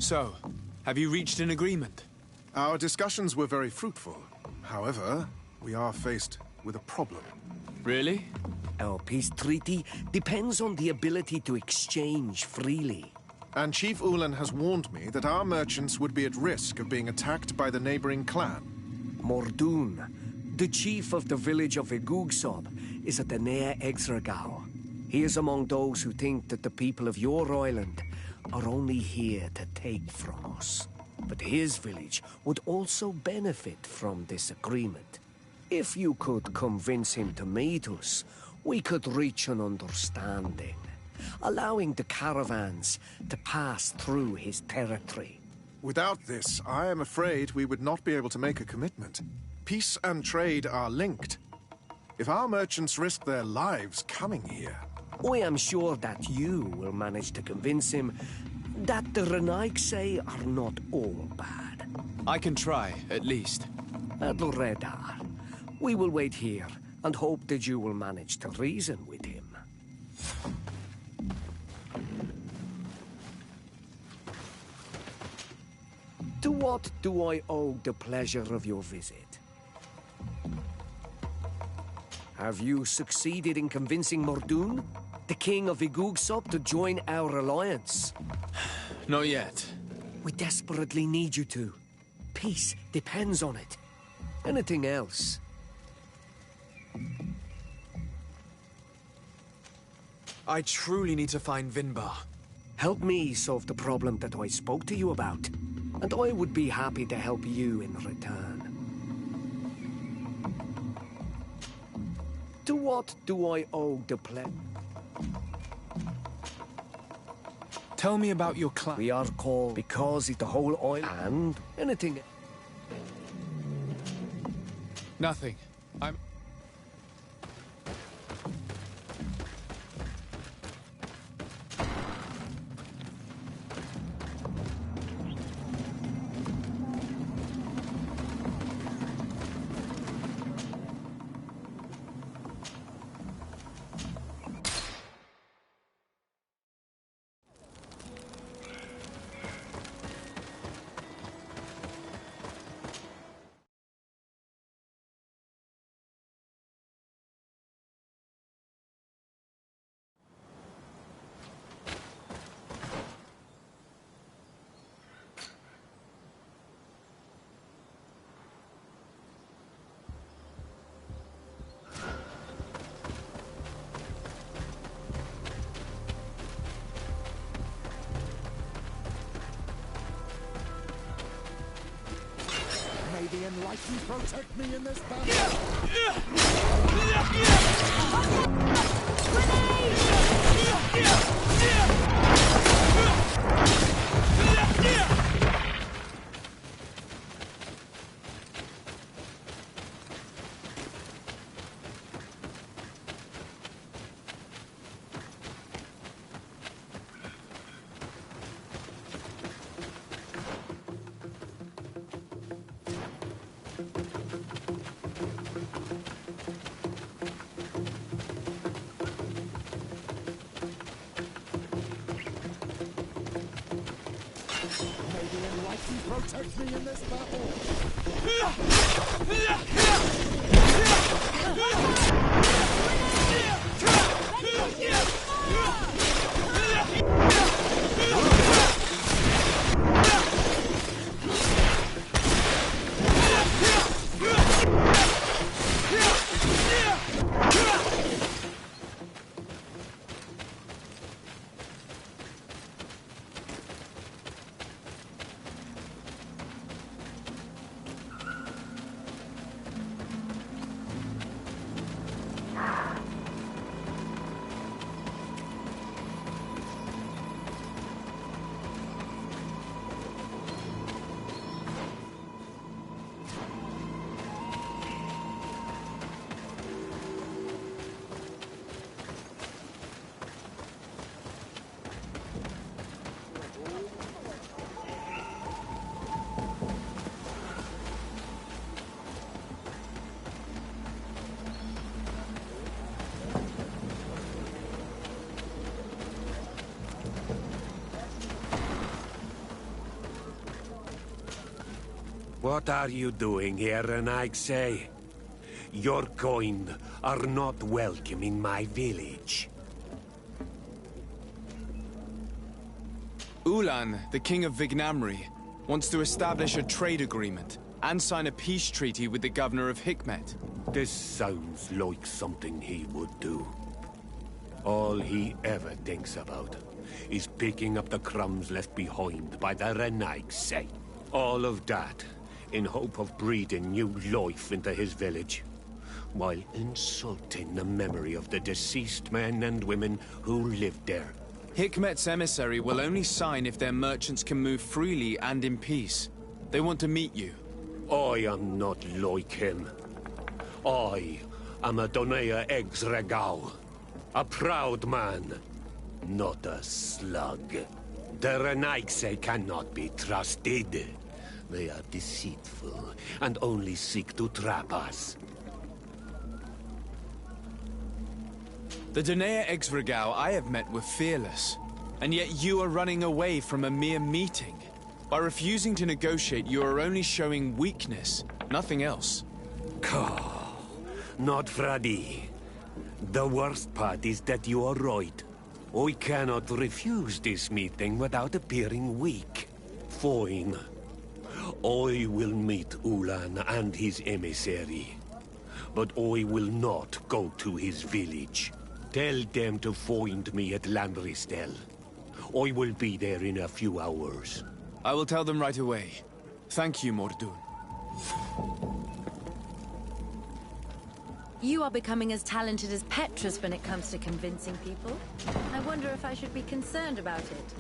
So, have you reached an agreement? Our discussions were very fruitful. However, we are faced with a problem. Really? Our peace treaty depends on the ability to exchange freely. And Chief Ulan has warned me that our merchants would be at risk of being attacked by the neighboring clan. Mordoon, the chief of the village of Igugsob, is at the Nea Exragao. He is among those who think that the people of your island are only here to take from us. But his village would also benefit from this agreement. If you could convince him to meet us, we could reach an understanding, allowing the caravans to pass through his territory. Without this, I am afraid we would not be able to make a commitment. Peace and trade are linked. If our merchants risk their lives coming here... I am sure that you will manage to convince him that the Renaigse are not all bad. I can try, at least. Adredar, we will wait here and hope that you will manage to reason with him. To what do I owe the pleasure of your visit? Have you succeeded in convincing Mordoon, the king of Igugsob, to join our alliance? Not yet. We desperately need you to. Peace depends on it. Anything else? I truly need to find Vinbar. Help me solve the problem that I spoke to you about, and I would be happy to help you in return. To what do I owe the pleasure? Tell me about your clan. We are called because it's the whole oil and anything. Nothing. I'm... May the Enlightened protect me in this battle! Protect me in this battle! What are you doing here, and I say? Your kind are not welcome in my village. Ulan, the king of Vignamri, wants to establish a trade agreement and sign a peace treaty with the governor of Hikmet. This sounds like something he would do. All he ever thinks about is picking up the crumbs left behind by the Renaigse. All of that in hope of breathing new life into his village, while insulting the memory of the deceased men and women who lived there. Hikmet's emissary will only sign if their merchants can move freely and in peace. They want to meet you. I am not like him. I am a Donea Exregao, a proud man, not a slug. The Renaigse cannot be trusted. They are deceitful and only seek to trap us. The Donea Exregao I have met were fearless, and yet you are running away from a mere meeting. By refusing to negotiate, you are only showing weakness, nothing else. Not Fradi. The worst part is that you are right. I cannot refuse this meeting without appearing weak. Fine. I will meet Ulan and his emissary. But I will not go to his village. Tell them to find me at Landristel. I will be there in a few hours. I will tell them right away. Thank you, Mordun. You are becoming as talented as Petrus when it comes to convincing people. I wonder if I should be concerned about it.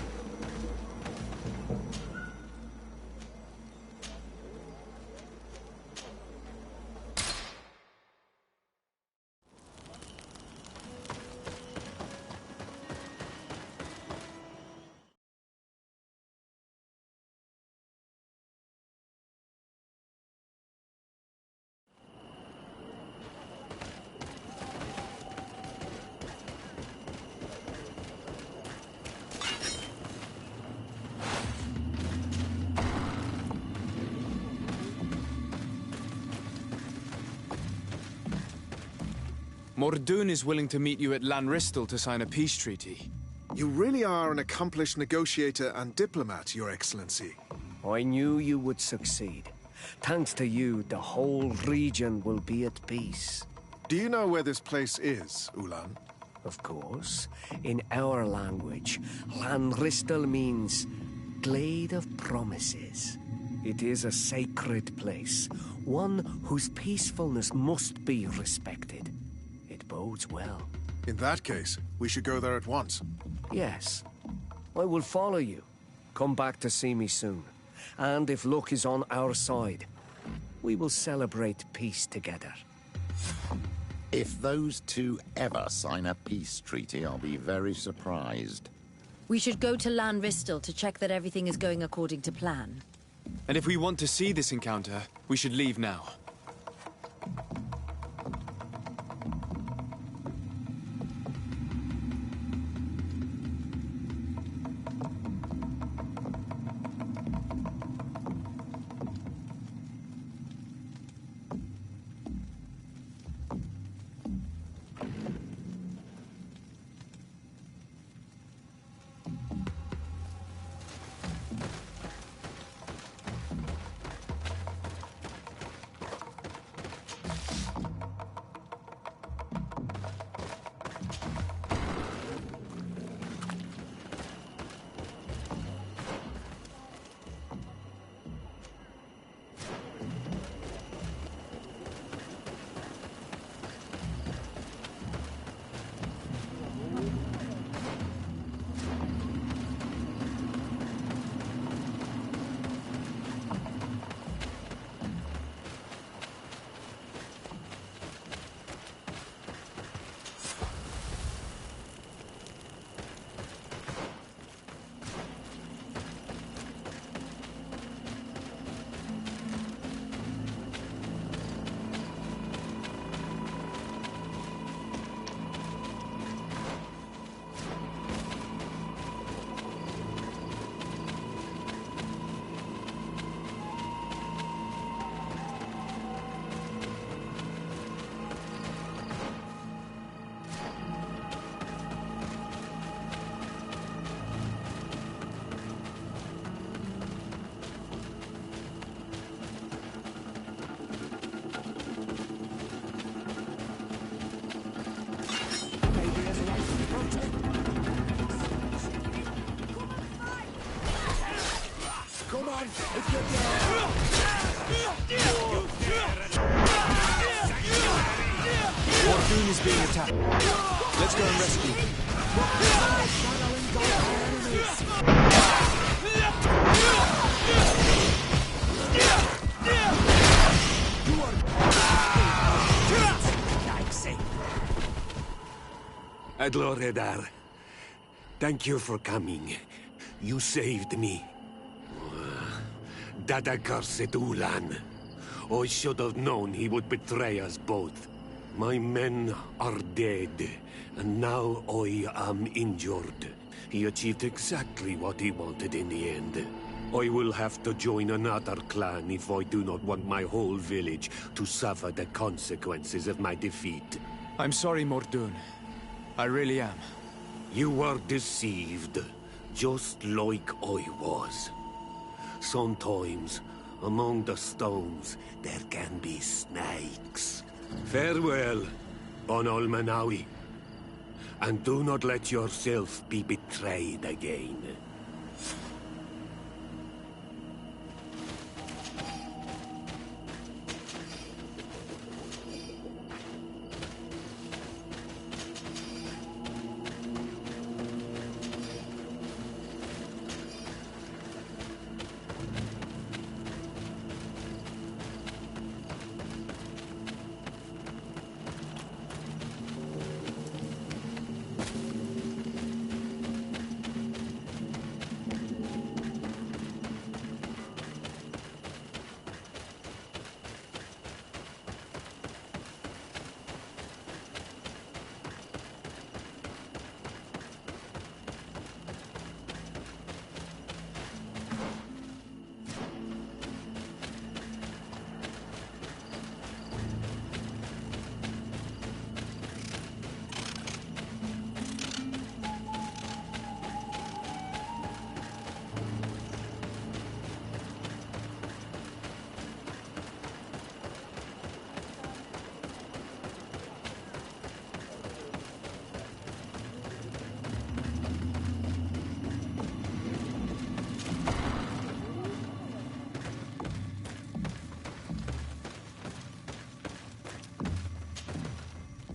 Mordun is willing to meet you at Lanristel to sign a peace treaty. You really are an accomplished negotiator and diplomat, Your Excellency. I knew you would succeed. Thanks to you, the whole region will be at peace. Do you know where this place is, Ulan? Of course. In our language, Lanristel means Glade of Promises. It is a sacred place, one whose peacefulness must be respected. It bodes well. In that case, we should go there at once. Yes. I will follow you. Come back to see me soon. And if luck is on our side, we will celebrate peace together. If those two ever sign a peace treaty, I'll be very surprised. We should go to Lanristel to check that everything is going according to plan. And if we want to see this encounter, we should leave now. Mordoon is being attacked. Let's go and rescue him. Adloredar, thank you for coming. You saved me. That accursed Ulan. I should have known he would betray us both. My men are dead, and now I am injured. He achieved exactly what he wanted in the end. I will have to join another clan if I do not want my whole village to suffer the consequences of my defeat. I'm sorry, Mordoon. I really am. You were deceived, just like I was. Sometimes, among the stones, there can be snakes. Farewell, Bon Olmanawi. And do not let yourself be betrayed again.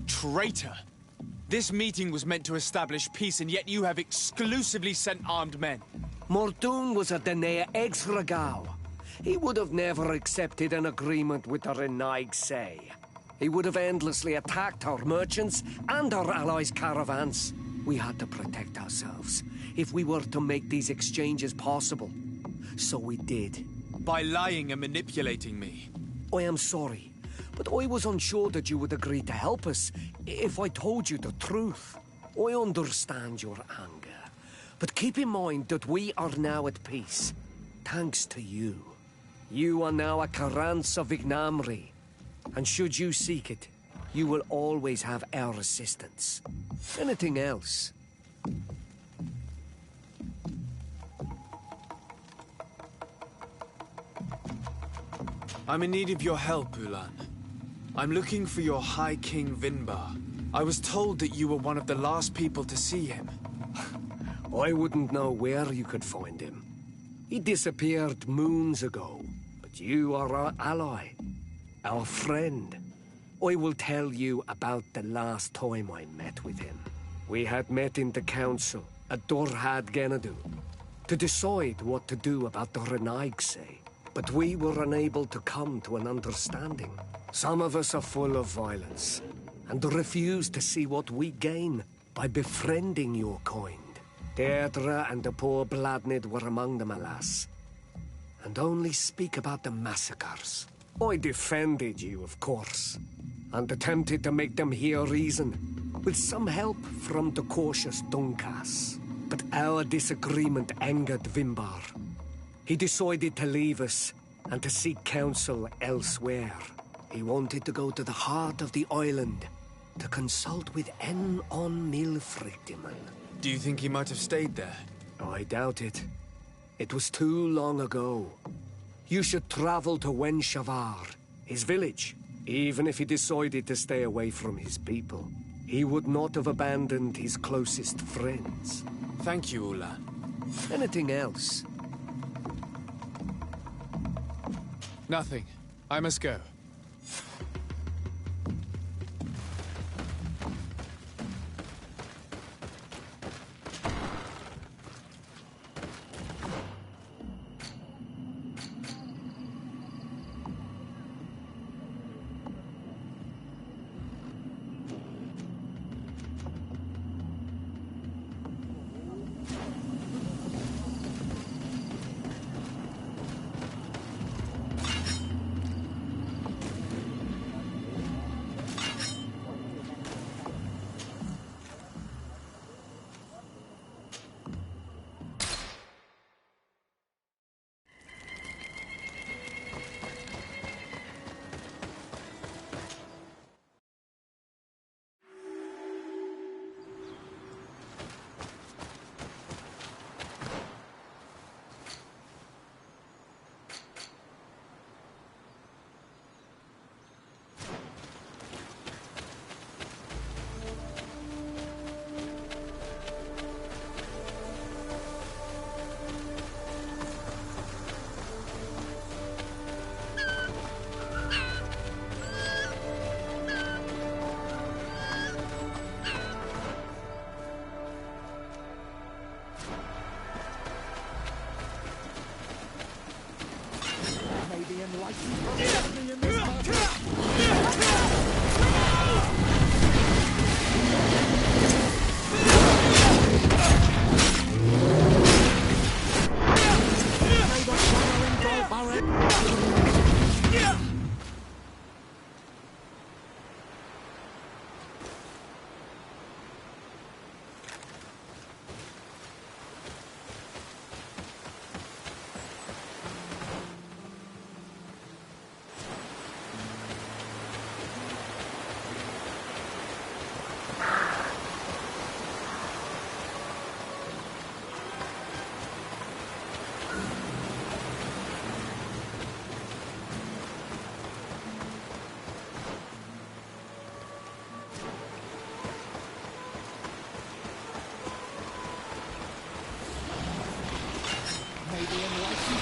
Traitor! This meeting was meant to establish peace, and yet you have exclusively sent armed men. Mordoon was a Denea Exragao. He would have never accepted an agreement with the Renaig Say. He would have endlessly attacked our merchants and our allies' caravans. We had to protect ourselves if we were to make these exchanges possible. So we did. By lying and manipulating me. I am sorry, but I was unsure that you would agree to help us if I told you the truth. I understand your anger, but keep in mind that we are now at peace, thanks to you. You are now a Karans of Ignamri, and should you seek it, you will always have our assistance. Anything else? I'm in need of your help, Ulan. I'm looking for your High King Vinbar. I was told that you were one of the last people to see him. I wouldn't know where you could find him. He disappeared moons ago, but you are our ally, our friend. I will tell you about the last time I met with him. We had met in the council at Dorhad Genadu to decide what to do about the Renaigse, but we were unable to come to an understanding. Some of us are full of violence, and refuse to see what we gain by befriending your kind. Deirdre and the poor Bladnid were among them, alas, and only speak about the massacres. I defended you, of course, and attempted to make them hear reason, with some help from the cautious Dunkas. But our disagreement angered Vimbar. He decided to leave us and to seek counsel elsewhere. He wanted to go to the heart of the island to consult with En on Milfrictiman. Do you think he might have stayed there? I doubt it. It was too long ago. You should travel to Wen Shavar, his village. Even if he decided to stay away from his people, he would not have abandoned his closest friends. Thank you, Ulan. Anything else? Nothing. I must go.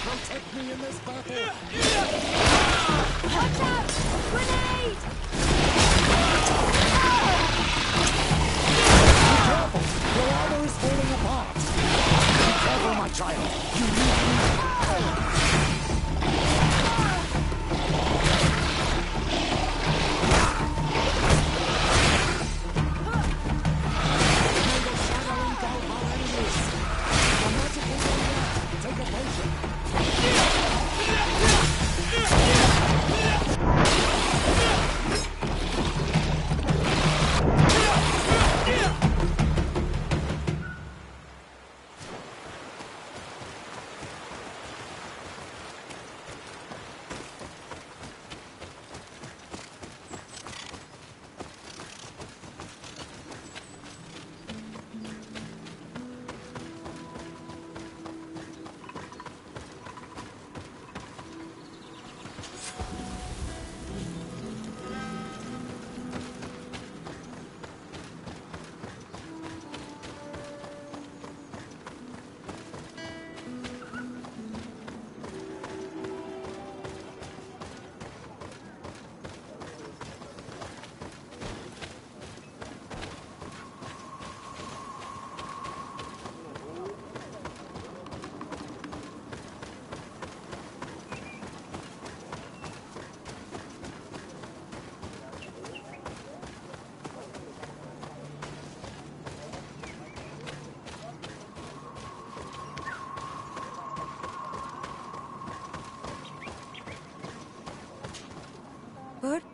Protect me in this battle! Watch out! Grenade! Be careful! Your armor is falling apart! Be careful, my child! You need me!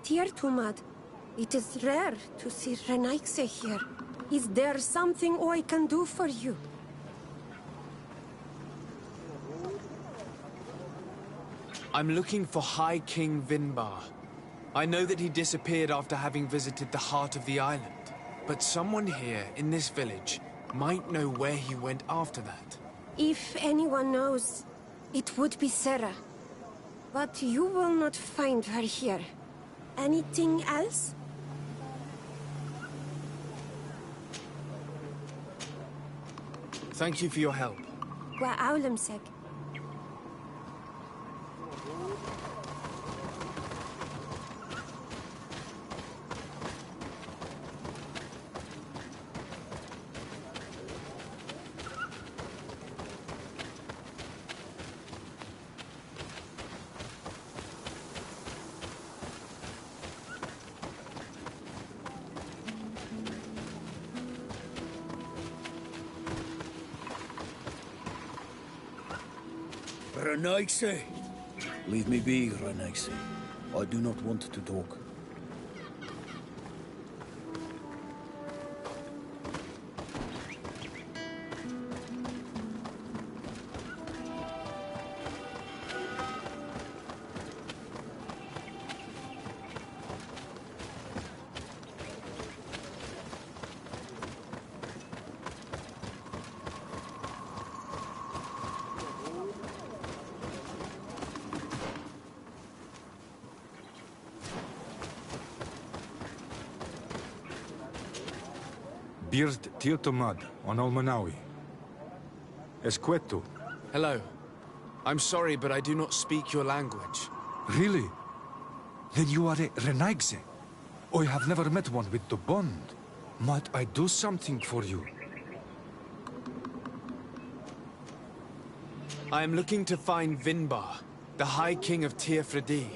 Dear Tumad, it is rare to see Renaikse here. Is there something I can do for you? I'm looking for High King Vinbar. I know that he disappeared after having visited the heart of the island, but someone here in this village might know where he went after that. If anyone knows, it would be Sarah. But you will not find her here. Anything else? Thank you for your help. Wa awlamsek. Renaikse! Leave me be, Renaikse. I do not want to talk. Bird Tiotomad on Almanawi. Esqueto. Hello. I'm sorry, but I do not speak your language. Really? Then you are a Renaigse. I have never met one with the bond. Might I do something for you? I am looking to find Vinbar. the High King of Tearfredi,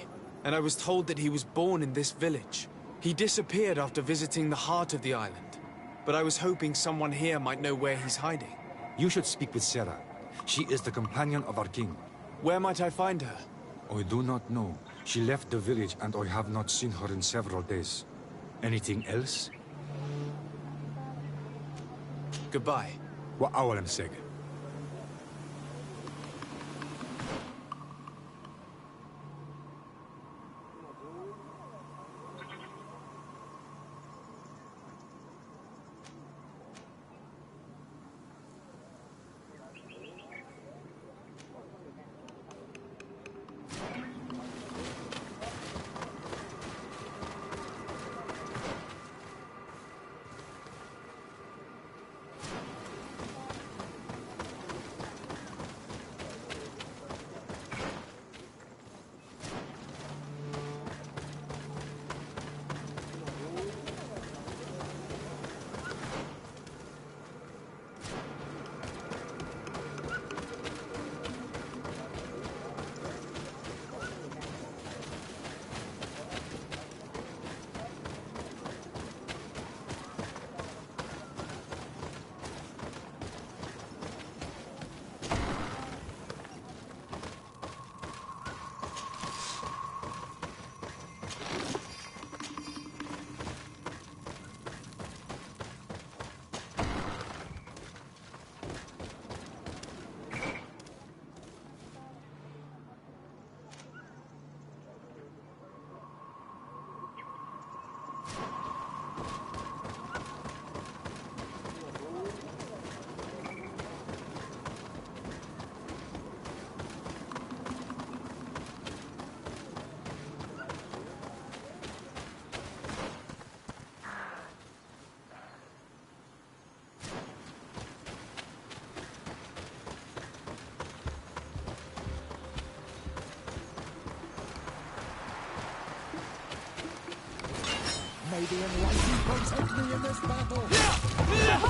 and I was told that he was born in this village. He disappeared after visiting the heart of the island, but I was hoping someone here might know where he's hiding. You should speak with Sarah. She is the companion of our king. Where might I find her? I do not know. She left the village and I have not seen her in several days. Anything else? Goodbye. Wa awalan seg. May the enlightened protect me in this battle!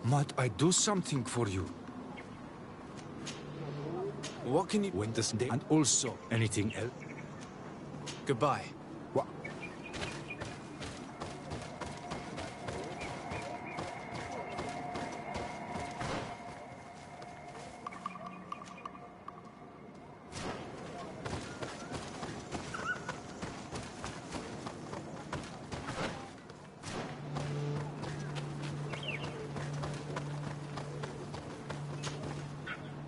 Might I do something for you? What can you... Wednesday. And also, anything else? Goodbye. What?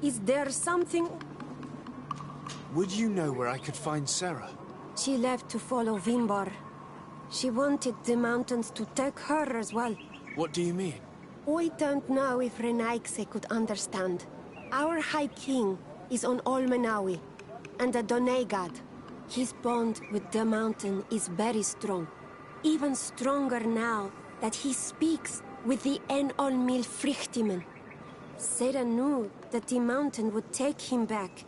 Is there something... Would you know where I could find Sarah? She left to follow Vimbar. She wanted the mountains to take her as well. What do you mean? I don't know if Renaigse could understand. Our High King is on Olmenawi, and a Donegad. His bond with the mountain is very strong. Even stronger now that he speaks with the En Olmil Frichtimen. Sarah knew that the mountain would take him back.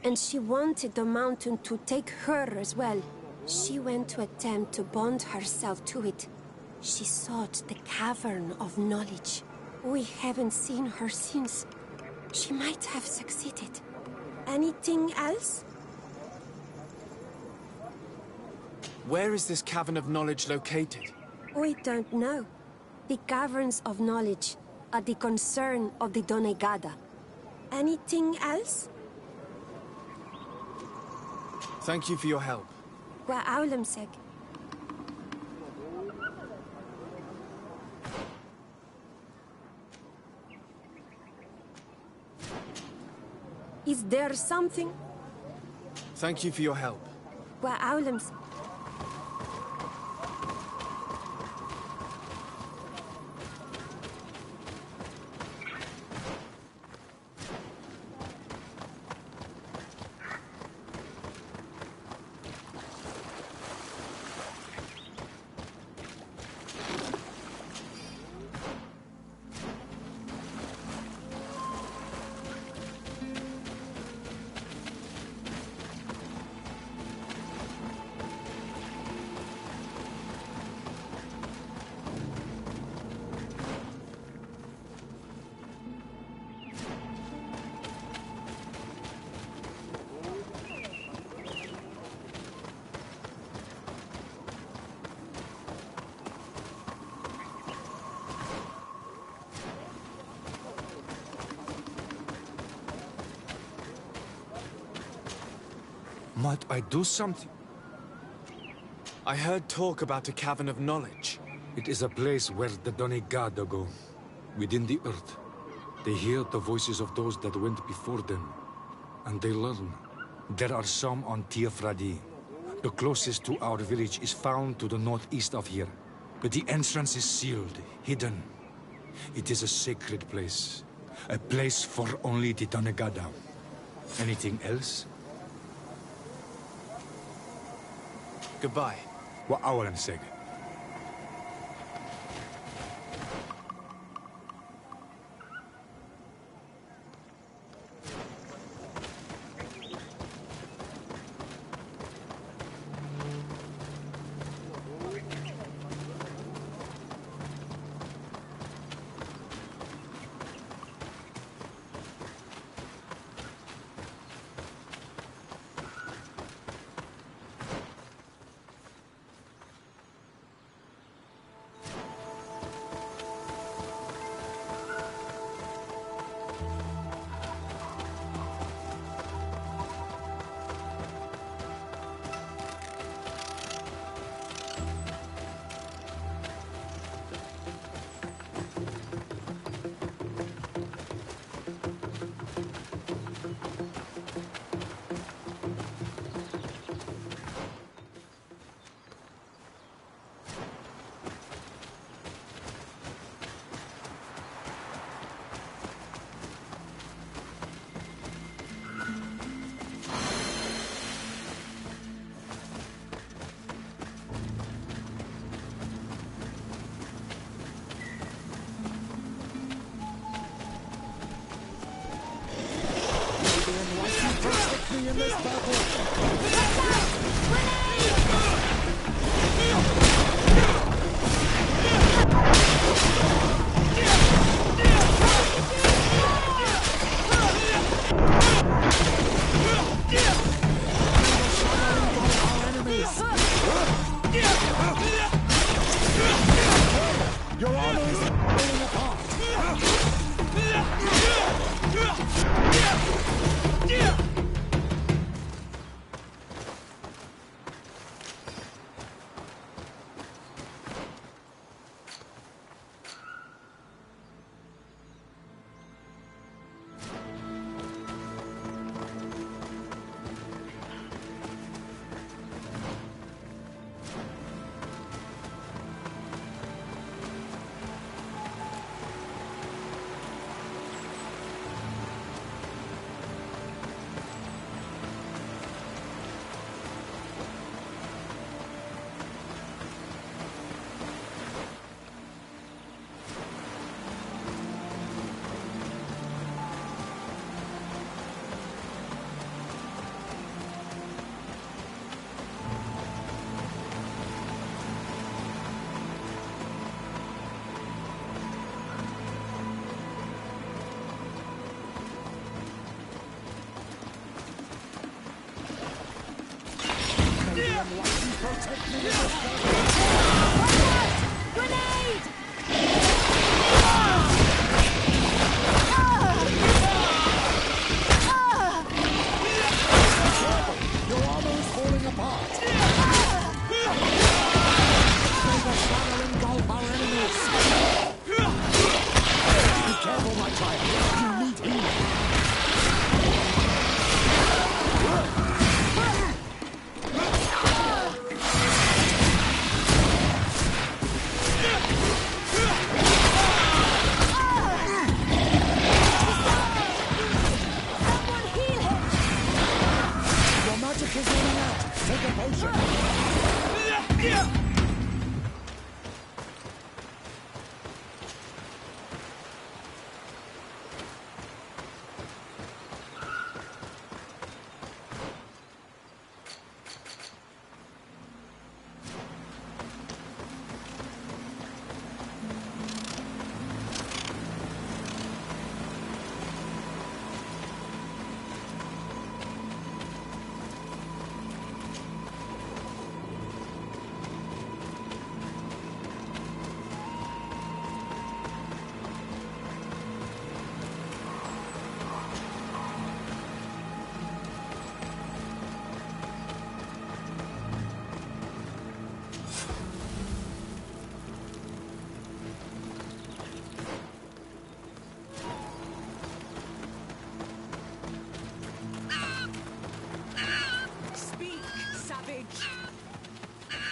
and she wanted the mountain to take her as well. She went to attempt to bond herself to it. She sought the Cavern of Knowledge. We haven't seen her since. She might have succeeded. Anything else? Where is this Cavern of Knowledge located? We don't know. The Caverns of Knowledge are the concern of the Donegada. Anything else? Thank you for your help. Wa Aulemseg. Is there something? Thank you for your help. Wa Aulemseg. Might I do something? I heard talk about a Cavern of Knowledge. It is a place where the Donegada go, within the earth. They hear the voices of those that went before them, and they learn. There are some on Tiafradi. The closest to our village is found to the northeast of here, but the entrance is sealed, hidden. It is a sacred place, a place for only the Donegada. Anything else? Goodbye. Wa Aulemseg.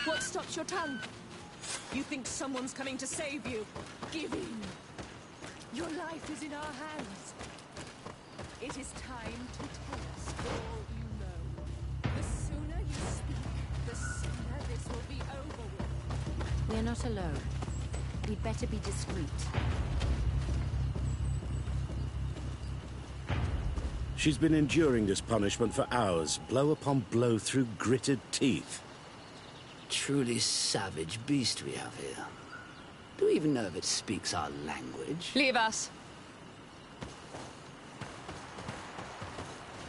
What stops your tongue? You think someone's coming to save you? Give in. Your life is in our hands. It is time to tell us all you know. The sooner you speak, the sooner this will be over with. We're not alone. We'd better be discreet. She's been enduring this punishment for hours, blow upon blow through gritted teeth. Truly savage beast we have here. Do we even know if it speaks our language? Leave us.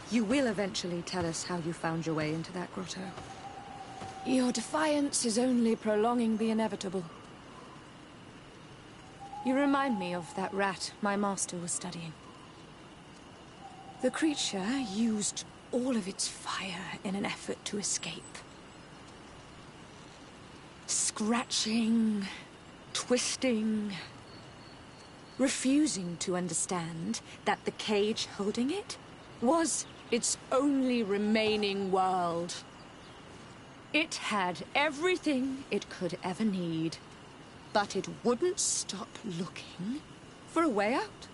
You will eventually tell us how you found your way into that grotto. Your defiance is only prolonging the inevitable. You remind me of that rat my master was studying. The creature used all of its fire in an effort to escape. Scratching, twisting, refusing to understand that the cage holding it was its only remaining world. It had everything it could ever need, but it wouldn't stop looking for a way out.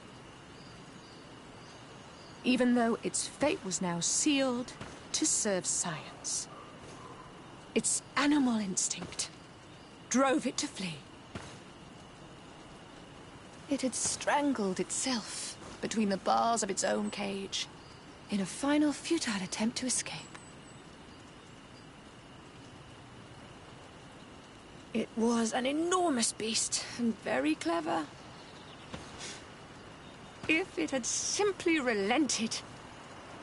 Even though its fate was now sealed to serve science. Its animal instinct drove it to flee. It had strangled itself between the bars of its own cage in a final futile attempt to escape. It was an enormous beast and very clever. If it had simply relented,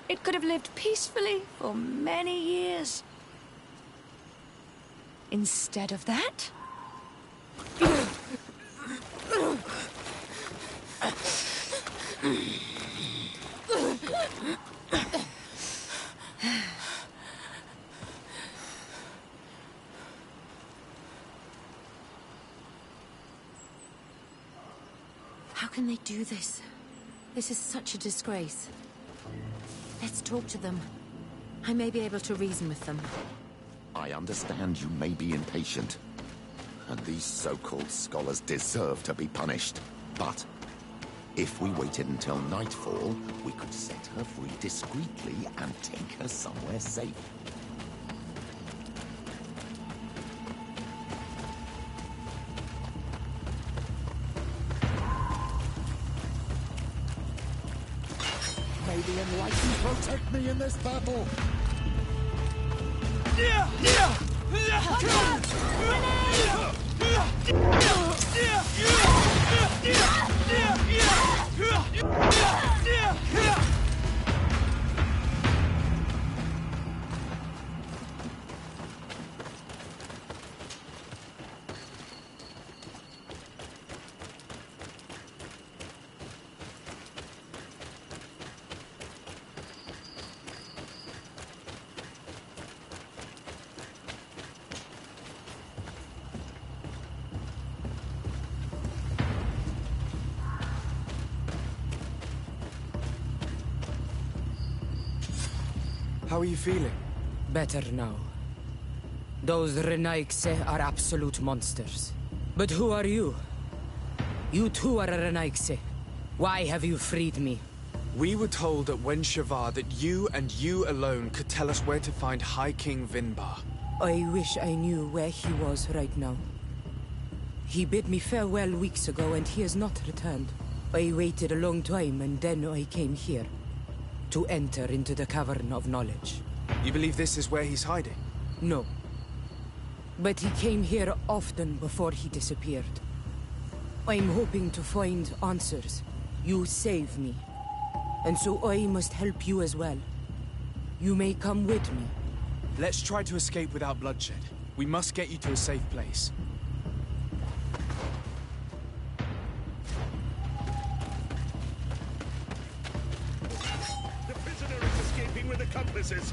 it could have lived peacefully for many years. Instead of that... How can they do this? This is such a disgrace. Let's talk to them. I may be able to reason with them. I understand you may be impatient, and these so-called scholars deserve to be punished. But if we waited until nightfall, we could set her free discreetly and take her somewhere safe. May the Enlightened protect me in this battle! How are you feeling? Better now. Those Renaigse are absolute monsters. But who are you? You too are a Renaigse. Why have you freed me? We were told at Wen Shavar that you and you alone could tell us where to find High King Vinbar. I wish I knew where he was right now. He bid me farewell weeks ago and he has not returned. I waited a long time and then I came here. To enter into the Cavern of Knowledge. You believe this is where he's hiding? No. But he came here often before he disappeared. I'm hoping to find answers. You saved me. And so I must help you as well. You may come with me. Let's try to escape without bloodshed. We must get you to a safe place. The prisoner is escaping with accomplices.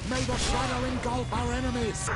May the shadow engulf our enemies!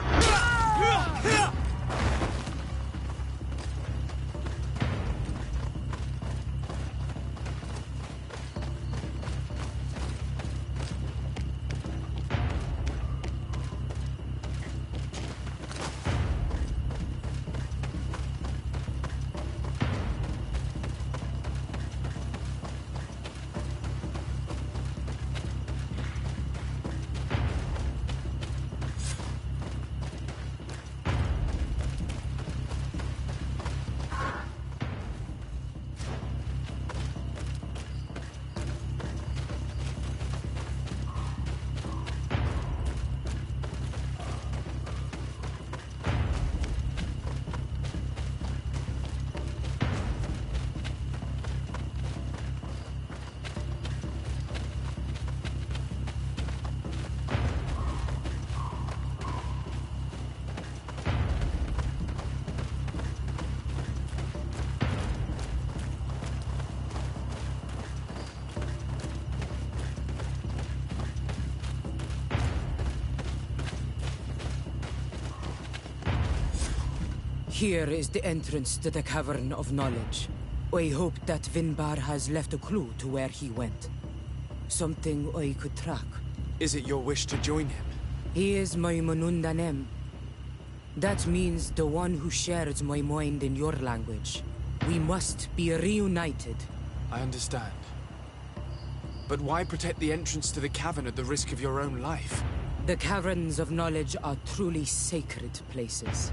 Here is the entrance to the Cavern of Knowledge. I hope that Vinbar has left a clue to where he went. Something I could track. Is it your wish to join him? He is my Manundanem. That means the one who shares my mind in your language. We must be reunited. I understand. But why protect the entrance to the cavern at the risk of your own life? The Caverns of Knowledge are truly sacred places.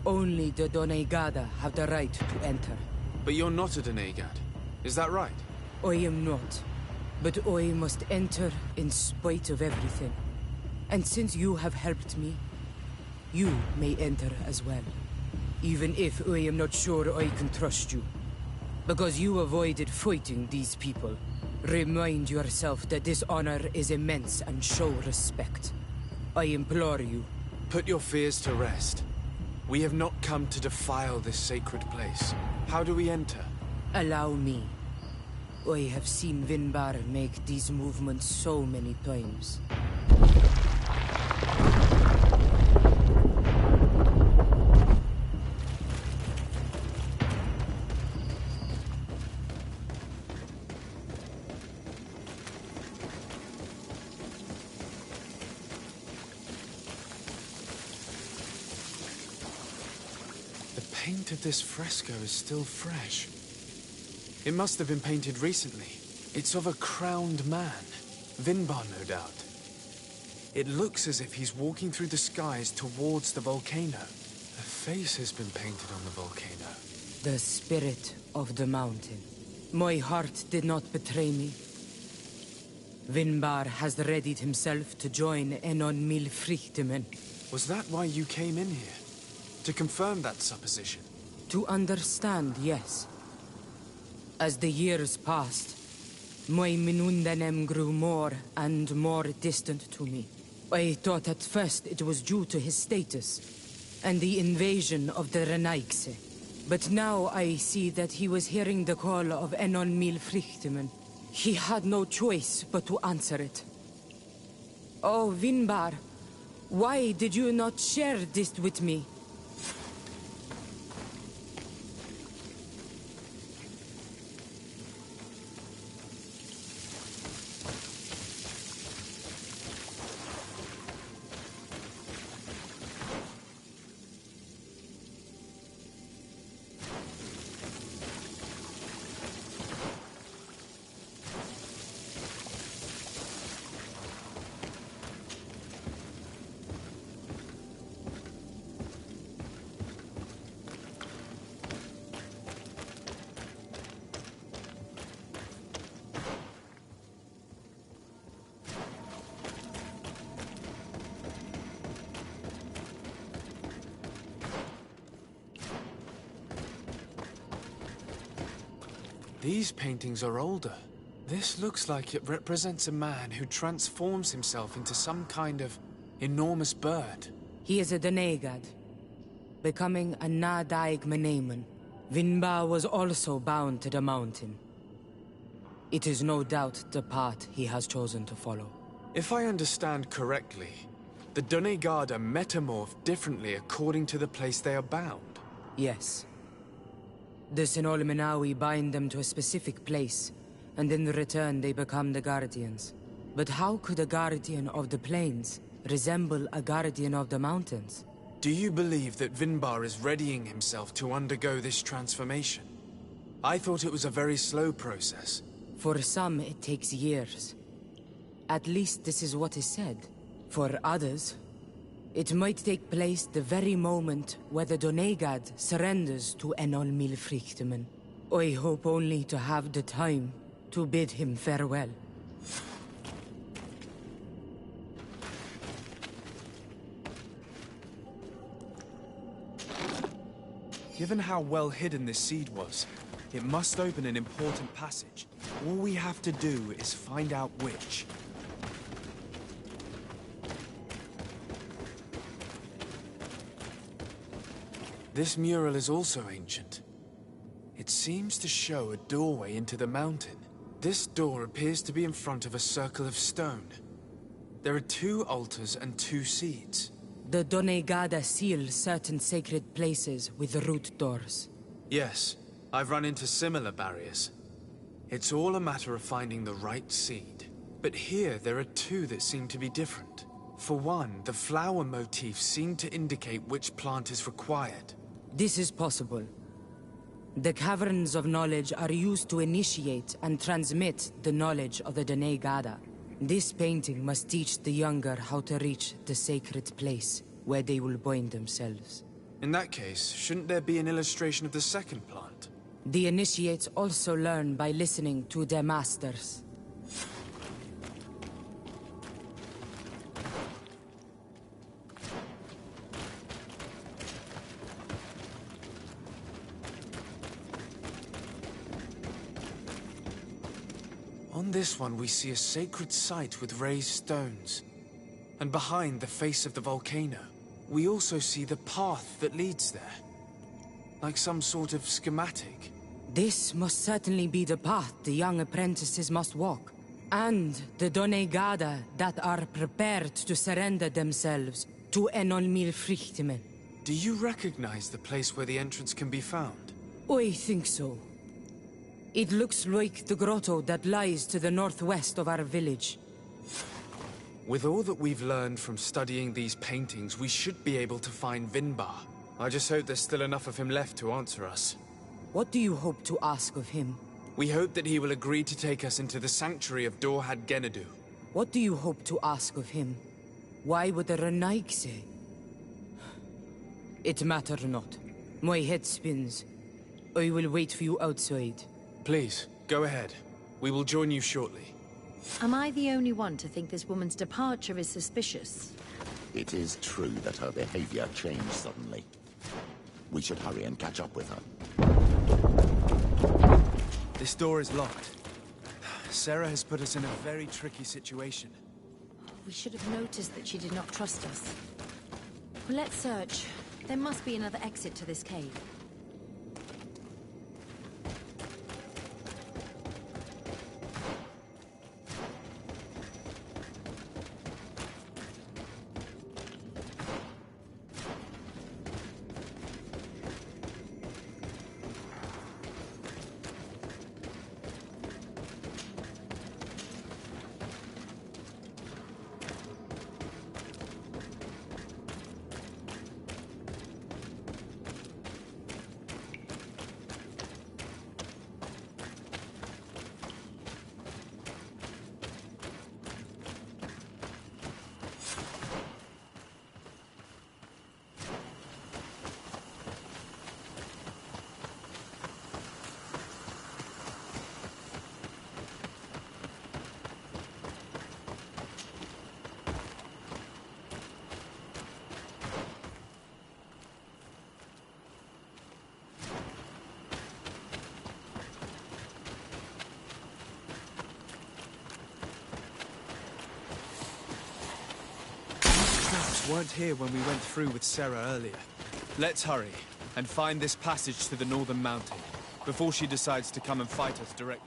Only the Doneigada have the right to enter. But you're not a Doneigad. Is that right? I am not. But I must enter in spite of everything. And since you have helped me, you may enter as well. Even if I am not sure I can trust you. Because you avoided fighting these people. Remind yourself that this honor is immense and show respect. I implore you. Put your fears to rest. We have not come to defile this sacred place. How do we enter? Allow me. I have seen Vinbar make these movements so many times. The paint of this fresco is still fresh. It must have been painted recently. It's of a crowned man. Vinbar, no doubt. It looks as if he's walking through the skies towards the volcano. A face has been painted on the volcano. The spirit of the mountain. My heart did not betray me. Vinbar has readied himself to join Enon Milfrichtemen. Was that why you came in here? To confirm that supposition? To understand, yes. As the years passed, my Minundanem grew more and more distant to me. I thought at first it was due to his status. and the invasion of the Renaigse. But now I see that he was hearing the call of Enon Milfrichtemen. He had no choice but to answer it. Oh, Vinbar, why did you not share this with me? These paintings are older. This looks like it represents a man who transforms himself into some kind of enormous bird. He is a Donegad, becoming a Nadaig Meneman. Vinbar was also bound to the mountain. It is no doubt the path he has chosen to follow. If I understand correctly, the Donegada metamorph differently according to the place they are bound. Yes. The Sinolmenawi bind them to a specific place, and in return they become the Guardians. But how could a Guardian of the Plains resemble a Guardian of the Mountains? Do you believe that Vinbar is readying himself to undergo this transformation? I thought it was a very slow process. For some, it takes years. At least this is what is said. For others, it might take place the very moment where the Donegad surrenders to Enol Milfrichtemen. I hope only to have the time to bid him farewell. Given how well hidden this seed was, it must open an important passage. All we have to do is find out which. This mural is also ancient. It seems to show a doorway into the mountain. This door appears to be in front of a circle of stone. There are 2 altars and 2 seeds. The Donegada seal certain sacred places with root doors. Yes, I've run into similar barriers. It's all a matter of finding the right seed. But here there are 2 that seem to be different. For one, the flower motifs seem to indicate which plant is required. This is possible. The Caverns of Knowledge are used to initiate and transmit the knowledge of the Donegada. This painting must teach the younger how to reach the sacred place where they will bind themselves. In that case, shouldn't there be an illustration of the second plant? The initiates also learn by listening to their masters. On this one, we see a sacred site with raised stones. And behind the face of the volcano, we also see the path that leads there. Like some sort of schematic. This must certainly be the path the young apprentices must walk. And the Donegada that are prepared to surrender themselves to Enon Milfrichtemen. Do you recognize the place where the entrance can be found? I think so. It looks like the grotto that lies to the northwest of our village. With all that we've learned from studying these paintings, we should be able to find Vinbar. I just hope there's still enough of him left to answer us. What do you hope to ask of him? We hope that he will agree to take us into the sanctuary of Dorhad Genadu. What do you hope to ask of him? Why would the Renaig say? It matter not. My head spins. I will wait for you outside. Please, go ahead. We will join you shortly. Am I the only one to think this woman's departure is suspicious? It is true that her behavior changed suddenly. We should hurry and catch up with her. This door is locked. Sarah has put us in a very tricky situation. We should have noticed that she did not trust us. Well, let's search. There must be another exit to this cave. Weren't here when we went through with Sarah earlier. Let's hurry and find this passage to the northern mountain before she decides to come and fight us directly.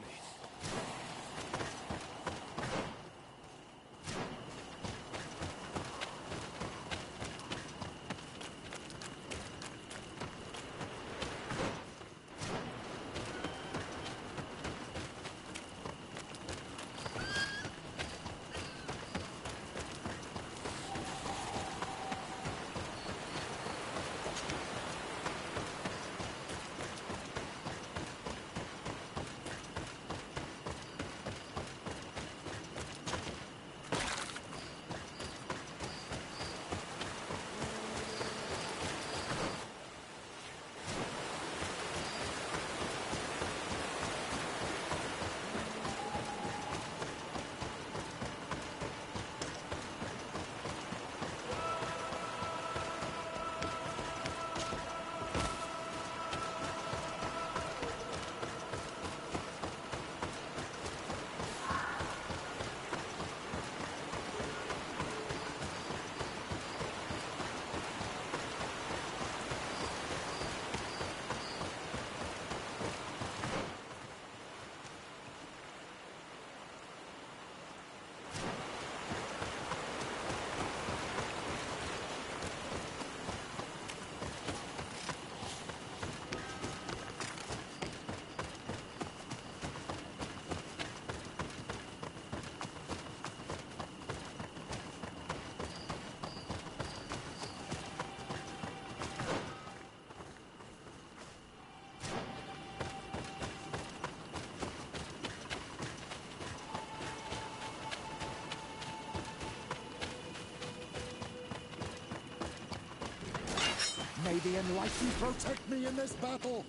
May the Enlightened protect me in this battle!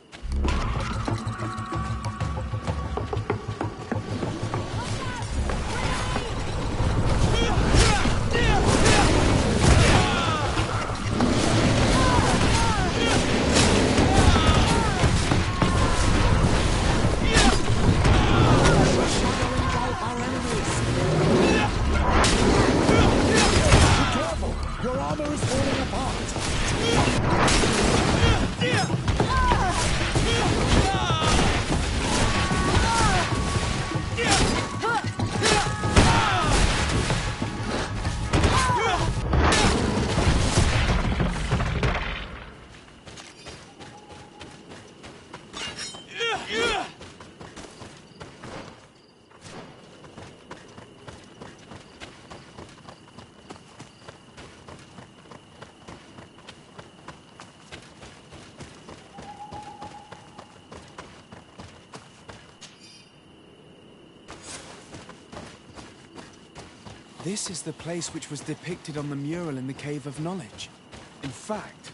Your armor is falling apart! This is the place which was depicted on the mural in the Cave of Knowledge. In fact,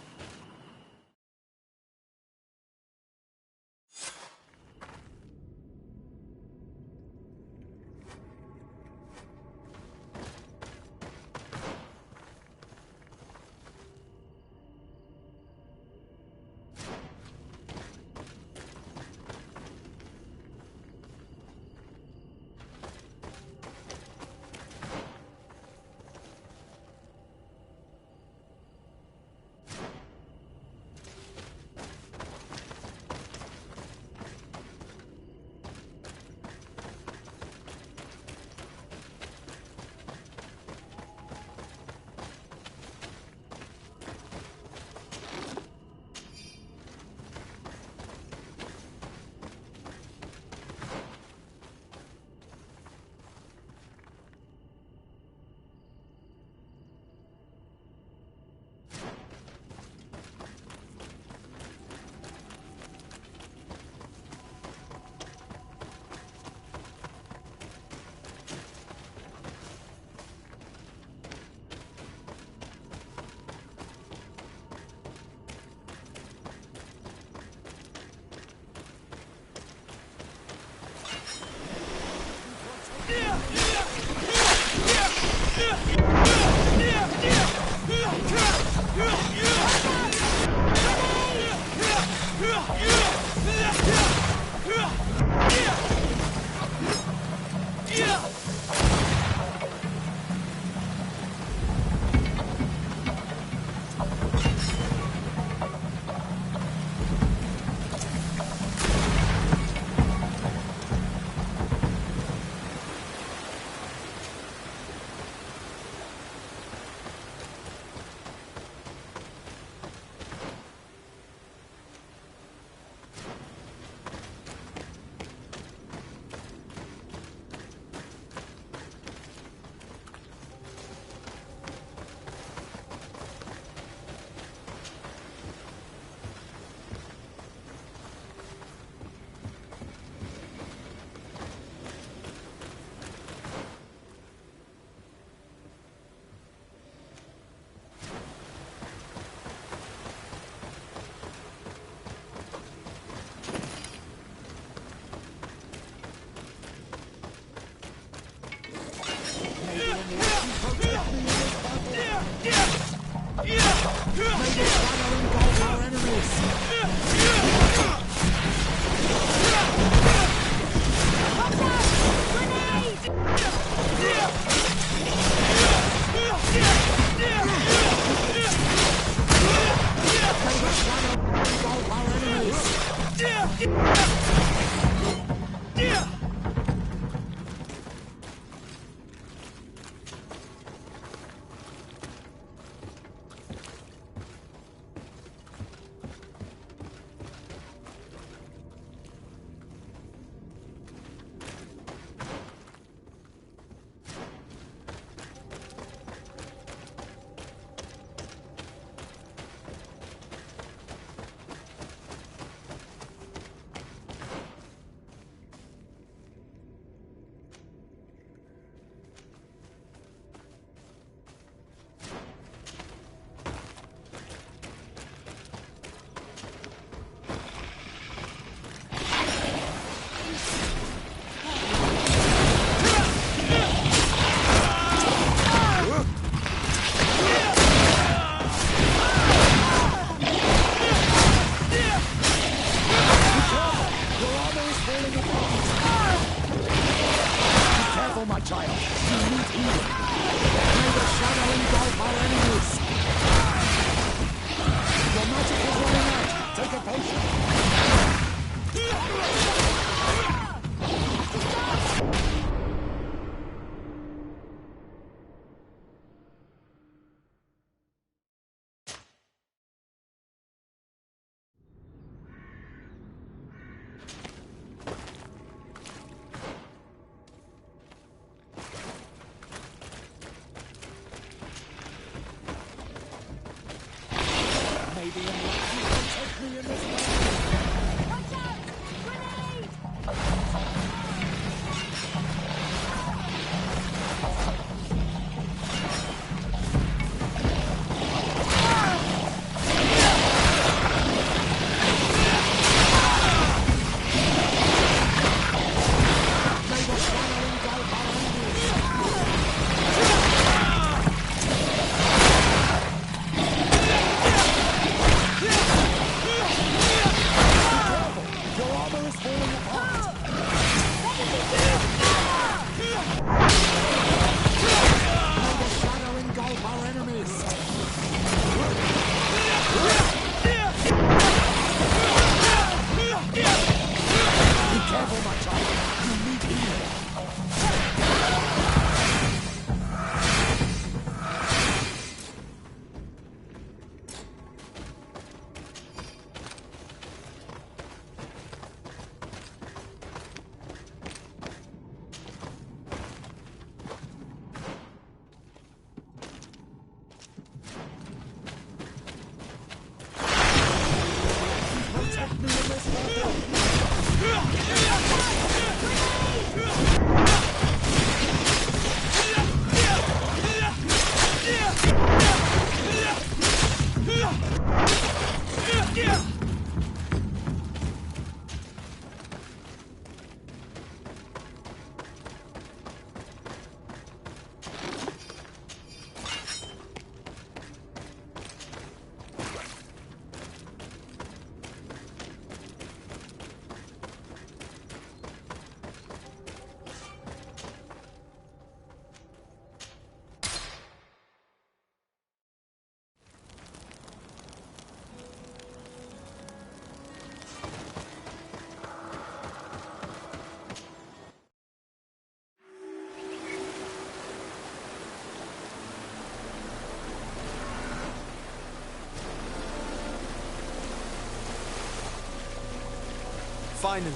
Finally,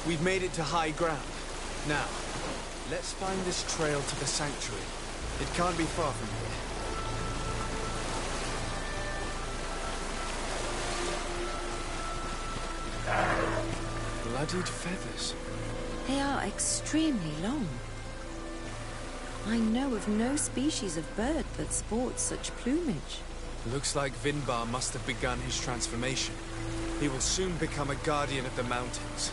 we've made it to high ground. Now, let's find this trail to the sanctuary. It can't be far from here. Bloodied feathers. They are extremely long. I know of no species of bird that sports such plumage. Looks like Vinbar must have begun his transformation. He will soon become a guardian of the mountains.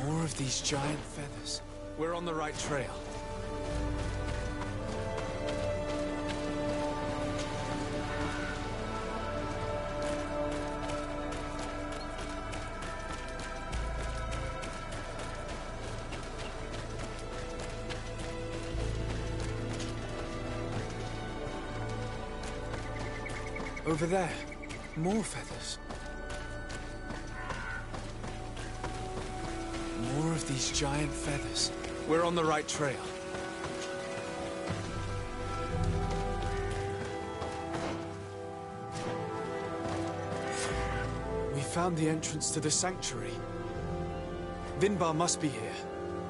More of these giant feathers. We're on the right trail. Over there. More feathers. More of these giant feathers. We're on the right trail. We found the entrance to the sanctuary. Vinbar must be here.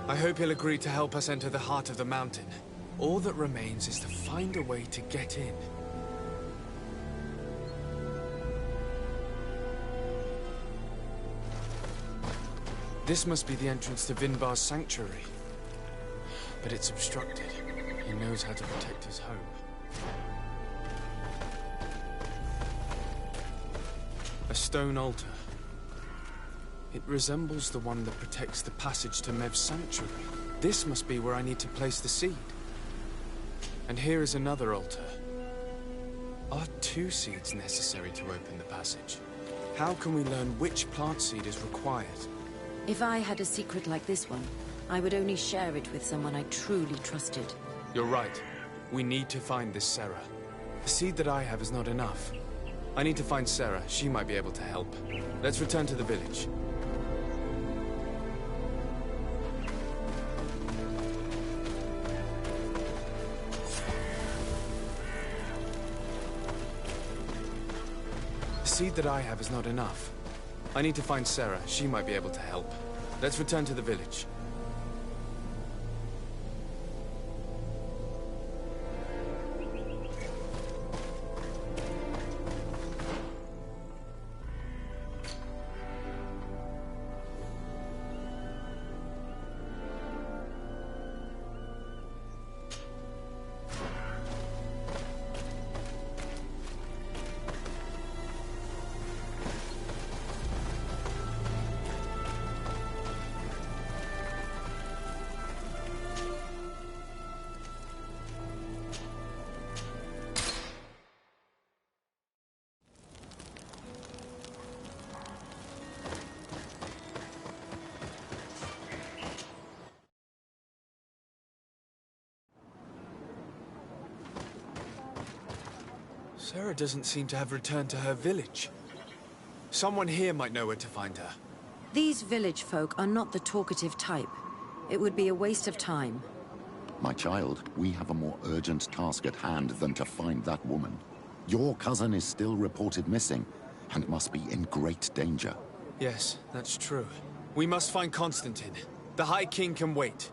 I hope he'll agree to help us enter the heart of the mountain. All that remains is to find a way to get in. This must be the entrance to Vinbar's sanctuary. But it's obstructed. He knows how to protect his home. A stone altar. It resembles the one that protects the passage to Mev's sanctuary. This must be where I need to place the seed. And here is another altar. Are 2 seeds necessary to open the passage? How can we learn which plant seed is required? If I had a secret like this one, I would only share it with someone I truly trusted. You're right. We need to find this Sarah. The seed that I have is not enough. I need to find Sarah. She might be able to help. Let's return to the village. The seed that I have is not enough. I need to find Sarah. She might be able to help. Let's return to the village. Sarah doesn't seem to have returned to her village. Someone here might know where to find her. These village folk are not the talkative type. It would be a waste of time. My child, we have a more urgent task at hand than to find that woman. Your cousin is still reported missing, and must be in great danger. Yes, that's true. We must find Constantine. The High King can wait.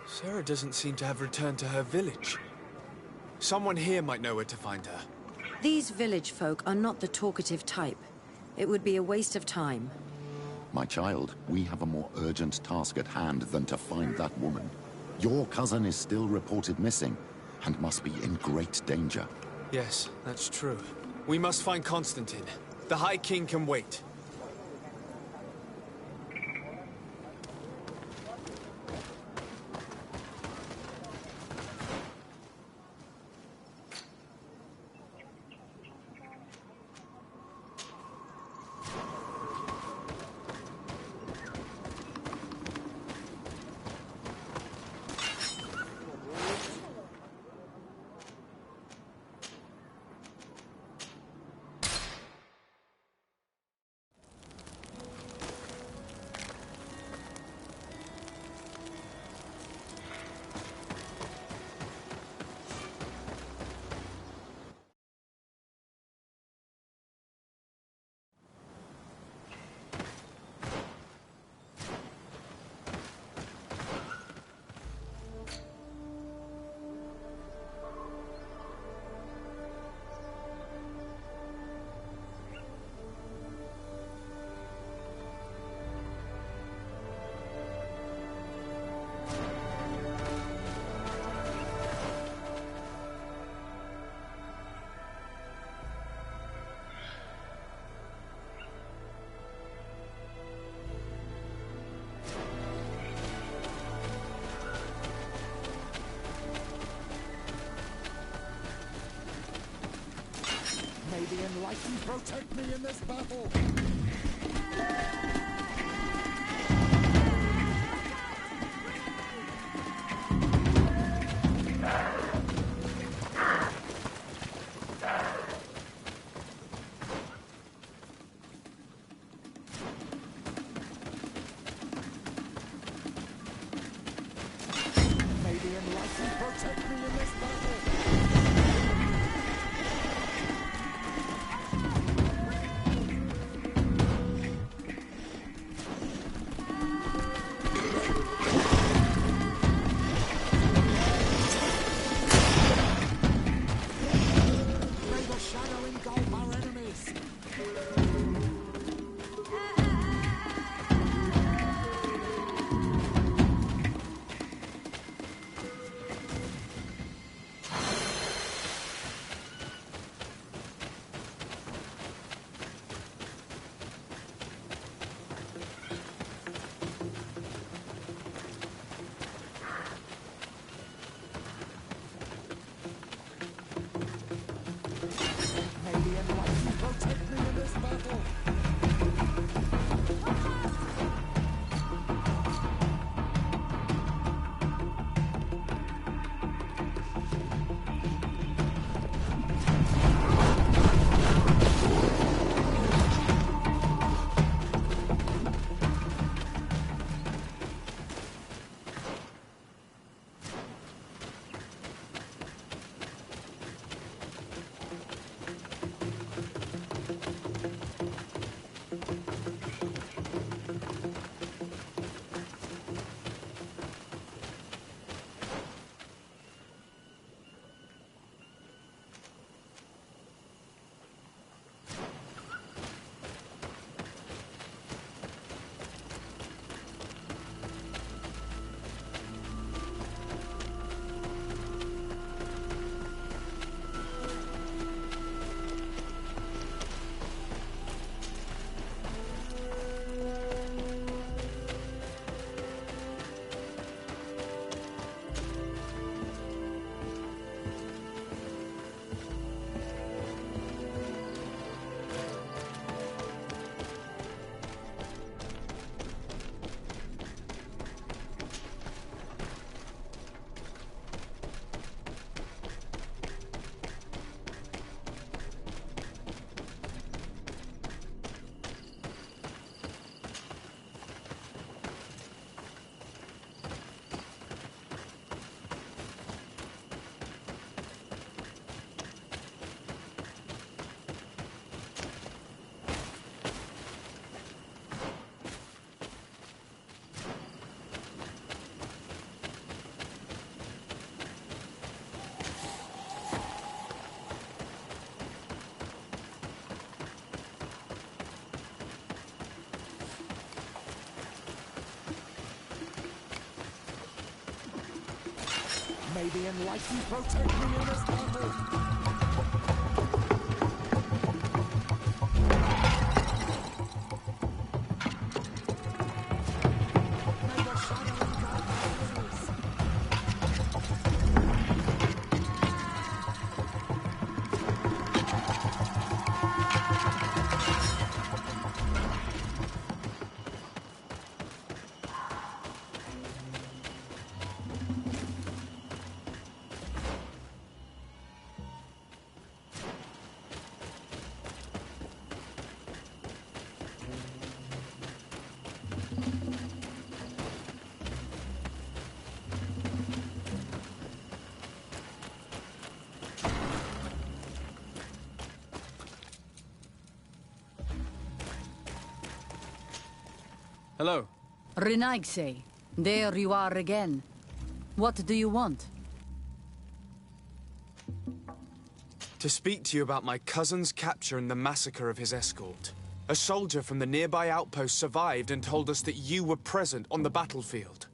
Sarah doesn't seem to have returned to her village. Someone here might know where to find her. These village folk are not the talkative type. It would be a waste of time. My child, we have a more urgent task at hand than to find that woman. Your cousin is still reported missing, and must be in great danger. Yes, that's true. We must find Constantine. The High King can wait. enlightened protect me in this battle. May the enlightened protect me in this battle. May the shadow engulf our enemies. May the enlightened protect me in this battle. May the enlightened protect me in this battle. May the shadow engulf our enemies. Hello. Renaigse, there you are again. What do you want? To speak to you about my cousin's capture and the massacre of his escort. A soldier from the nearby outpost survived and told us that you were present on the battlefield.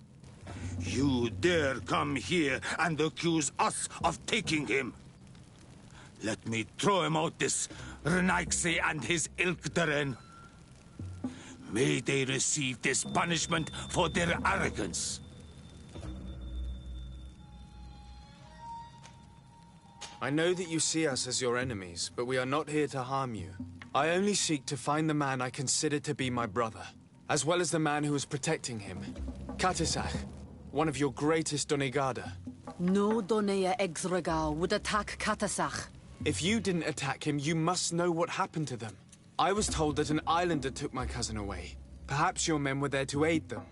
You dare come here and accuse us of taking him? Let me throw him out this Renaigse and his Ilkteren. May they receive this punishment for their arrogance. I know that you see us as your enemies, but we are not here to harm you. I only seek to find the man I consider to be my brother, as well as the man who is protecting him. Katisach, one of your greatest Donegada. No Donea Exregao would attack Katasach. If you didn't attack him, you must know what happened to them. I was told that an islander took my cousin away. Perhaps your men were there to aid them.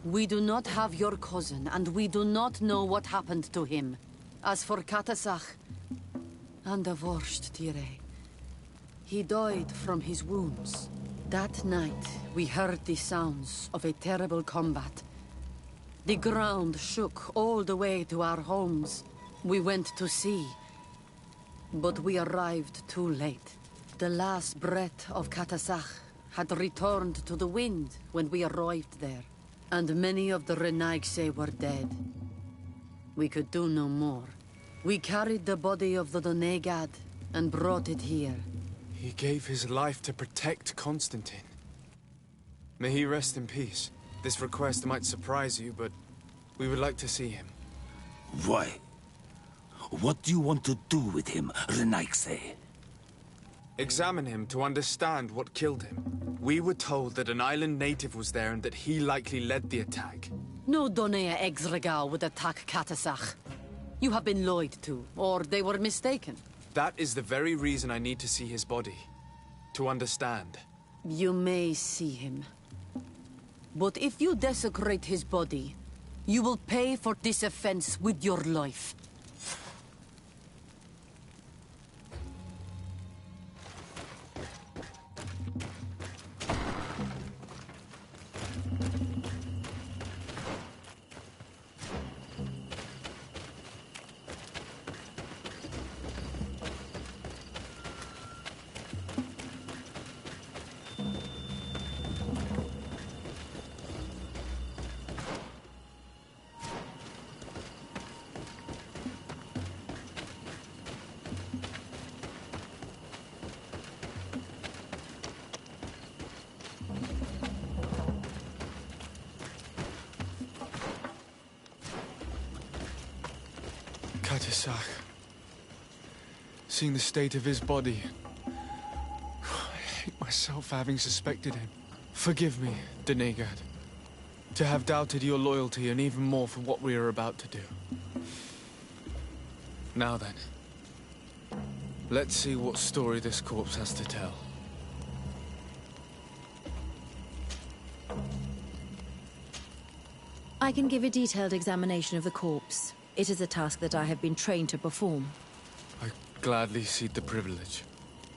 We do not have your cousin, and we do not know what happened to him. As for Katasach, and the worst, Tire, he died from his wounds. That night, we heard the sounds of a terrible combat. The ground shook all the way to our homes. We went to see, but we arrived too late. The last breath of Katasach had returned to the wind when we arrived there, and many of the Renaigse were dead. We could do no more. We carried the body of the Donegad and brought it here. He gave his life to protect Constantine. May he rest in peace. This request might surprise you, but we would like to see him. Why? What do you want to do with him, Renaigse? Examine him to understand what killed him. We were told that an island native was there and that he likely led the attack. No Donea Exregao would attack Katasach. You have been lied to, or they were mistaken. That is the very reason I need to see his body. To understand. You may see him. But if you desecrate his body, you will pay for this offense with your life. Katisach. Seeing the state of his body, I hate myself for having suspected him. Forgive me, Donegad, to have doubted your loyalty and even more for what we are about to do. Now then, let's see what story this corpse has to tell. I can give a detailed examination of the corpse. It is a task that I have been trained to perform. I gladly cede the privilege.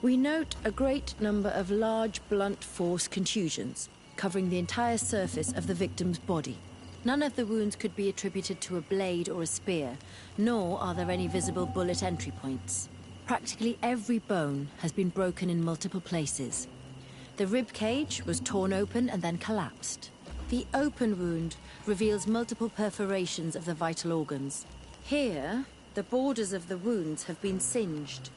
We note a great number of large, blunt force contusions, covering the entire surface of the victim's body. None of the wounds could be attributed to a blade or a spear, nor are there any visible bullet entry points. Practically every bone has been broken in multiple places. The rib cage was torn open and then collapsed. The open wound reveals multiple perforations of the vital organs. Here, the borders of the wounds have been singed.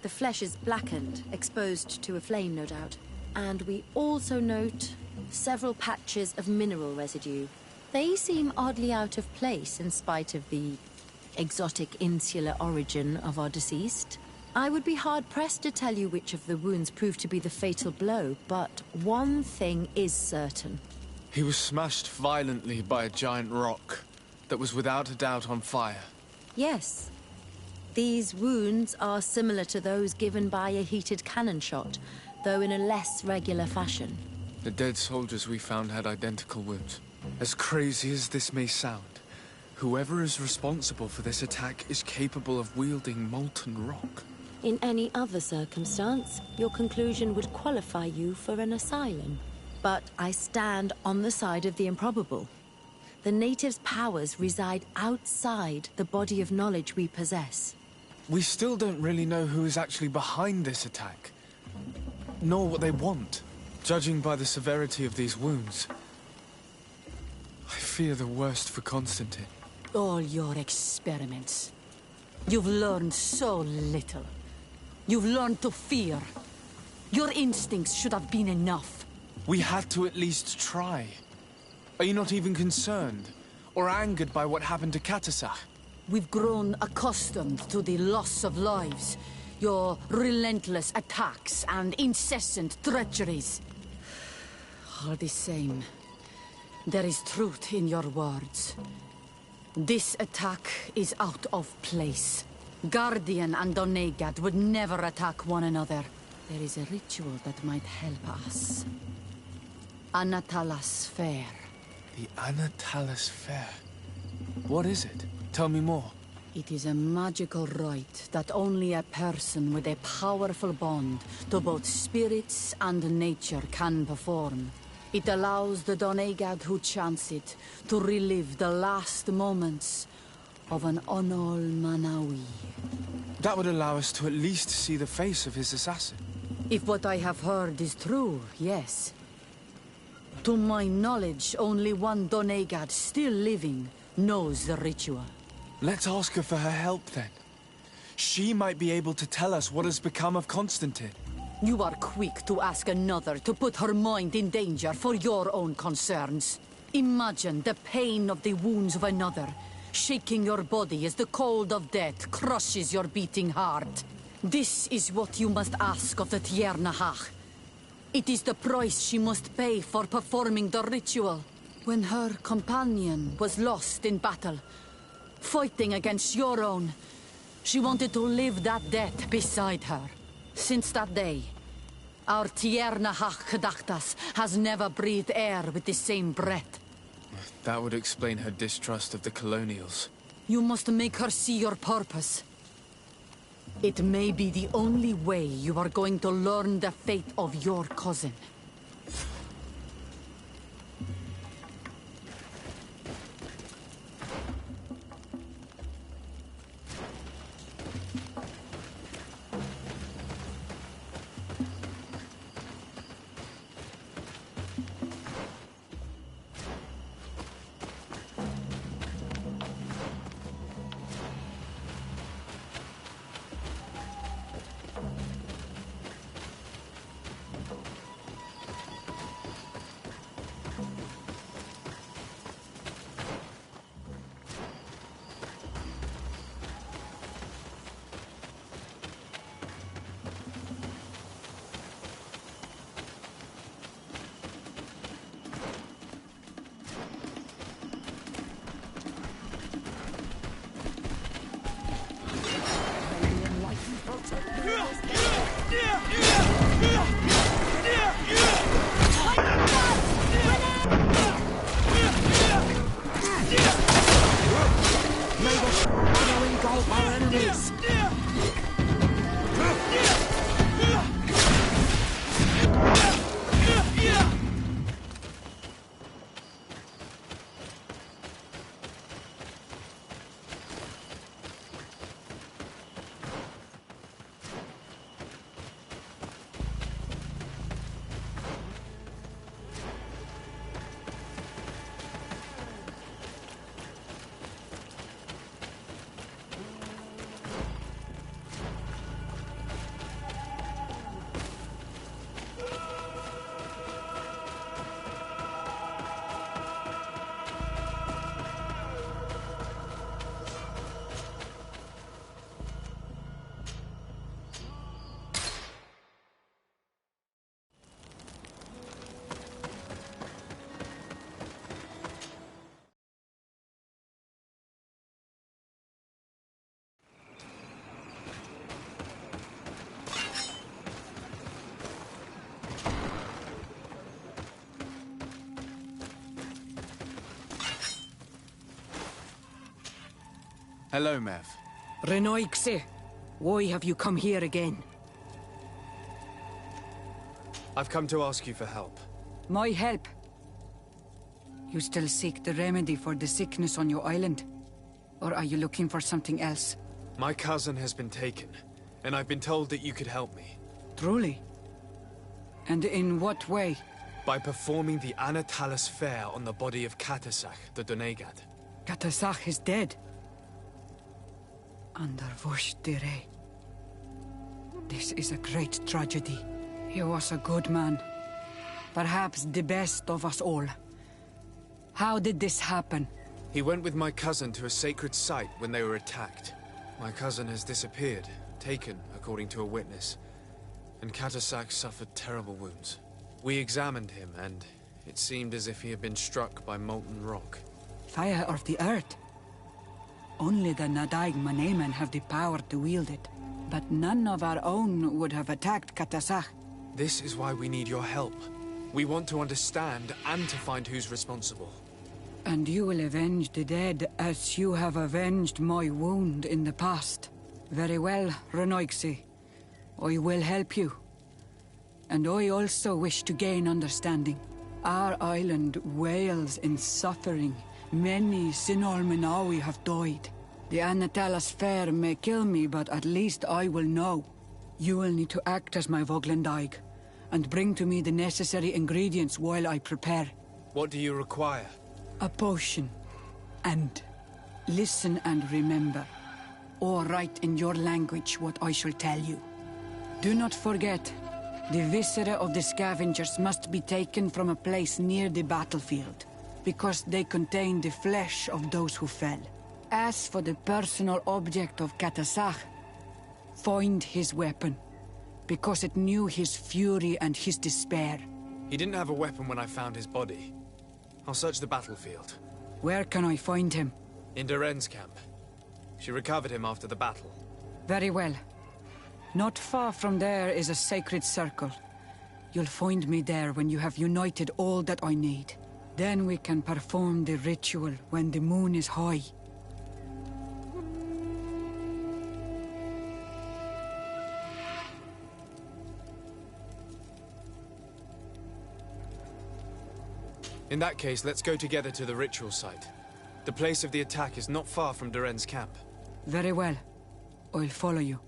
The flesh is blackened, exposed to a flame, no doubt. And we also note several patches of mineral residue. They seem oddly out of place in spite of the exotic insular origin of our deceased. I would be hard-pressed to tell you which of the wounds proved to be the fatal blow, but one thing is certain. He was smashed violently by a giant rock that was without a doubt on fire. Yes. These wounds are similar to those given by a heated cannon shot, though in a less regular fashion. The dead soldiers we found had identical wounds. As crazy as this may sound, whoever is responsible for this attack is capable of wielding molten rock. In any other circumstance, your conclusion would qualify you for an asylum. But I stand on the side of the improbable. The natives' powers reside outside the body of knowledge we possess. We still don't really know who is actually behind this attack, nor what they want. Judging by the severity of these wounds, I fear the worst for Constantine. All your experiments. You've learned so little. You've learned to fear. Your instincts should have been enough. We had to at least try. Are you not even concerned or angered by what happened to Katasach? We've grown accustomed to the loss of lives, your relentless attacks and incessant treacheries. All the same, there is truth in your words. This attack is out of place. Guardian and Donegad would never attack one another. There is a ritual that might help us. Anatalas Fair. The Anatalas Fair. What is it? Tell me more. It is a magical rite that only a person with a powerful bond to both spirits and nature can perform. It allows the Donegad who chants it to relive the last moments of an Onol Manawi. That would allow us to at least see the face of his assassin. If what I have heard is true, yes. To my knowledge, only one Donegad still living knows the ritual. Let's ask her for her help, then. She might be able to tell us what has become of Constantine. You are quick to ask another to put her mind in danger for your own concerns. Imagine the pain of the wounds of another, shaking your body as the cold of death crushes your beating heart. This is what you must ask of the Tiernahach. It is the price she must pay for performing the ritual. When her companion was lost in battle, fighting against your own, she wanted to live that death beside her. Since that day, our Tiernahach Kadachtas has never breathed air with the same breath. That would explain her distrust of the colonials. You must make her see your purpose. It may be the only way you are going to learn the fate of your cousin. Hello, Mev. Renoixe, why have you come here again? I've come to ask you for help. My help? You still seek the remedy for the sickness on your island? Or are you looking for something else? My cousin has been taken, and I've been told that you could help me. Truly? And in what way? By performing the Anatalas Fair on the body of Katasach, the Donegad. Katasach is dead. Under Vosh Dire. This is a great tragedy. He was a good man. Perhaps the best of us all. How did this happen? He went with my cousin to a sacred site when they were attacked. My cousin has disappeared, taken, according to a witness. And Katasak suffered terrible wounds. We examined him, and it seemed as if he had been struck by molten rock. Fire of the earth. Only the Nadaig Manemen have the power to wield it. But none of our own would have attacked Katasak. This is why we need your help. We want to understand and to find who's responsible. And you will avenge the dead as you have avenged my wound in the past. Very well, Renoixi. I will help you. And I also wish to gain understanding. Our island wails in suffering. Many Sinol Menawi have died. The Anatalas Fair may kill me, but at least I will know. You will need to act as my Voglendaig, and bring to me the necessary ingredients while I prepare. What do you require? A potion. And listen and remember, or write in your language what I shall tell you. Do not forget, the viscera of the scavengers must be taken from a place near the battlefield, because they contain the flesh of those who fell. As for the personal object of Katasak, find his weapon, because it knew his fury and his despair. He didn't have a weapon when I found his body. I'll search the battlefield. Where can I find him? In Duren's camp. She recovered him after the battle. Very well. Not far from there is a sacred circle. You'll find me there when you have united all that I need. Then we can perform the ritual when the moon is high. In that case, let's go together to the ritual site. The place of the attack is not far from Duren's camp. Very well. I'll follow you.